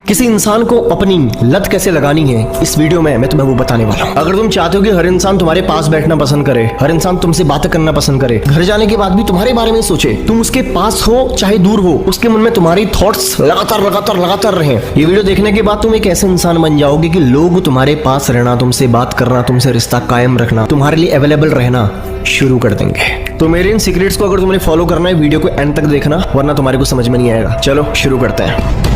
किसी इंसान को अपनी लत कैसे लगानी है इस वीडियो में मैं तुम्हें वो बताने वाला हूँ। अगर तुम चाहते हो कि हर इंसान तुम्हारे पास बैठना पसंद करे, हर इंसान तुमसे बातें करना पसंद करे, घर जाने के बाद भी तुम्हारे बारे में सोचे, तुम उसके पास हो चाहे दूर हो, उसके मन में तुम्हारी थॉट्स लगातार रहे, ये वीडियो देखने के बाद तुम एक ऐसे इंसान बन जाओगे कि लोग तुम्हारे पास रहना, तुमसे बात करना, तुमसे रिश्ता कायम रखना, तुम्हारे लिए अवेलेबल रहना शुरू कर देंगे। तो मेरे इन सीक्रेट्स को अगर तुमने फॉलो करना है वीडियो को एंड तक देखना, वरना तुम्हारे को समझ में नहीं आएगा। चलो शुरू करते हैं।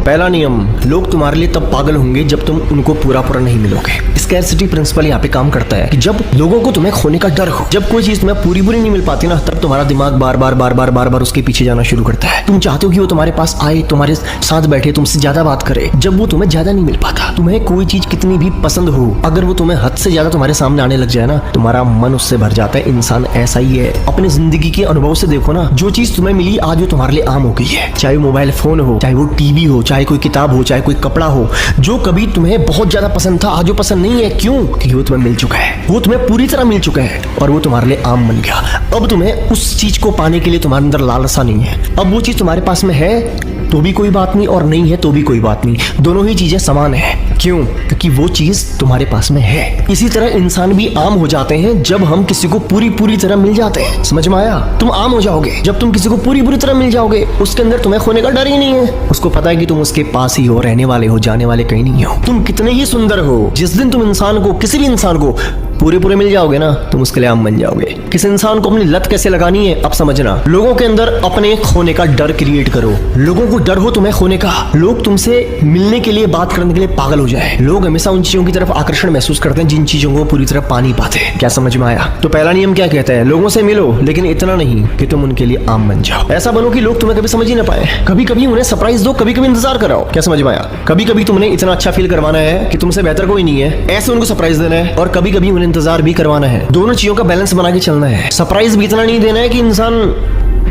पहला नियम, लोग तुम्हारे लिए तब पागल होंगे जब तुम उनको पूरा नहीं मिलोगे। स्कैरसिटी प्रिंसिपल यहाँ पे काम करता है कि जब लोगों को तुम्हें खोने का डर हो, जब कोई चीज तुम्हें पूरी नहीं मिल पाती ना, तब तुम्हारा दिमाग बार बार उसके पीछे जाना शुरू करता है। तुम चाहते हो कि वो तुम्हारे पास आए, तुम्हारे साथ बैठे, तुमसे ज्यादा बात करे। जब वो तुम्हें ज्यादा नहीं मिल पाता, तुम्हें कोई चीज कितनी भी पसंद हो, अगर वो तुम्हें हद से ज्यादा तुम्हारे सामने आने लग जाए ना, तुम्हारा मन उससे भर जाता है। इंसान ऐसा ही है। अपनी जिंदगी के अनुभव से देखो ना, जो चीज तुम्हें मिली आज वो तुम्हारे लिए आम हो गई है। चाहे वो मोबाइल फोन हो, चाहे वो टीवी हो, चाहे कोई किताब हो, चाहे कोई कपड़ा हो, जो कभी तुम्हें बहुत ज्यादा पसंद था आज वो पसंद नहीं है। क्यों? क्योंकि वो तुम्हें मिल चुका है, वो तुम्हें पूरी तरह मिल चुका है और वो तुम्हारे लिए आम बन गया। अब तुम्हें उस चीज को पाने के लिए तुम्हारे अंदर लालसा नहीं है। अब वो चीज तुम्हारे पास में है तो भी कोई बात नहीं और नहीं है तो भी कोई बात नहीं, दोनों ही चीजें समान है। क्यों? क्योंकि वो चीज तुम्हारे पास में है। इसी तरह इंसान भी आम हो जाते हैं जब हम किसी को पूरी तरह मिल जाते हैं। समझ में आया? तुम आम हो जाओगे जब तुम किसी को पूरी तरह मिल जाओगे, उसके अंदर तुम्हें खोने का डर ही नहीं है। उसको पता है कि तुम उसके पास ही हो, रहने वाले हो, जाने वाले कहीं नहीं हो। तुम कितने ही सुंदर हो, जिस दिन तुम इंसान को, किसी भी इंसान को पूरे मिल जाओगे ना, तुम उसके लिए आम बन जाओगे। किसी इंसान को अपनी लत कैसे लगानी है अब समझना। लोगों के अंदर अपने खोने का डर क्रिएट करो। लोगों को डर हो तुम्हें खोने का। लोग तुमसे मिलने के लिए, बात करने के लिए पागल हो जाए। लोग हमेशा उन चीजों की तरफ आकर्षण महसूस करते हैं जिन चीजों को पूरी तरह पा नहीं पाते। क्या समझ में आया? तो पहला नियम क्या कहता है? लोगों से मिलो, लेकिन इतना नहीं कि तुम उनके लिए आम बन जाओ। ऐसा बनो कि लोग तुम्हें कभी समझ ही ना पाए। कभी उन्हें सरप्राइज दो, कभी इंतजार कराओ। क्या समझ में आया? कभी तुमने इतना अच्छा फील करवाना है कि तुमसे बेहतर कोई नहीं है, ऐसे उनको सरप्राइज देना है, और कभी उन्हें इंतजार भी करवाना है। दोनों चीजों का बैलेंस बना के चलना है। सरप्राइज भी इतना नहीं देना है कि इंसान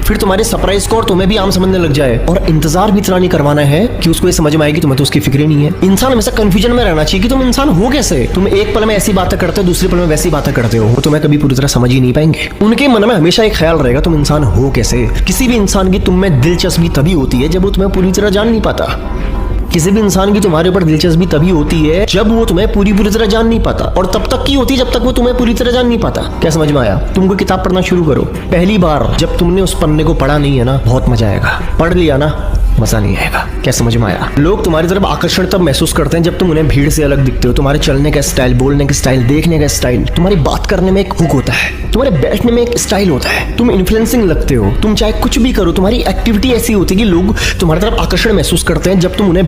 फिर तुम्हारे सरप्राइज को और तुम्हें भी आम समझने लग जाए, और इंतजार भी इतना नहीं करवाना है कि उसको ये समझ में आएगी तुम्हें तो उसकी फिक्र नहीं है। इंसान हमेशा कंफ्यूजन में रहना चाहिए कि तुम इंसान हो कैसे। तुम एक पल में ऐसी बातें करते हो, दूसरे पल में वैसी बातें करते हो, वो तुम्हें कभी पूरी तरह समझ ही नहीं पाएंगे। उनके मन में हमेशा एक ख्याल रहेगा तुम इंसान हो कैसे। किसी भी इंसान की तुम में दिलचस्पी तभी होती है जब वो तुम्हें पूरी तरह जान नहीं पाता। किसी भी इंसान की तुम्हारे ऊपर दिलचस्पी तभी होती है जब वो तुम्हें पूरी तरह जान नहीं पाता, और तब तक की होती है जब तक वो तुम्हें पूरी तरह जान नहीं पाता। क्या समझ में आया? तुम कोई किताब पढ़ना शुरू करो, पहली बार जब तुमने उस पन्ने को पढ़ा नहीं है ना, बहुत मजा आएगा। पढ़ लिया ना, मजा नहीं आएगा। क्या समझ में आया? लोग तुम्हारी तरफ आकर्षण तब महसूस करते हैं जब तुम उन्हें भीड़ से अलग दिखते हो। तुम्हारे चलने का स्टाइल, बोलने का स्टाइल, देखने का स्टाइल, तुम्हारी बात करने में एक हुक होता है, तुम्हारे बैठने में एक स्टाइल होता है, तुम इन्फ्लुएंसिंग लगते हो। तुम चाहे कुछ भी करो, तुम्हारी एक्टिविटी ऐसी होती है कि लोग तुम्हारी तरफ आकर्षण महसूस करते हैं जब तुम उन्हें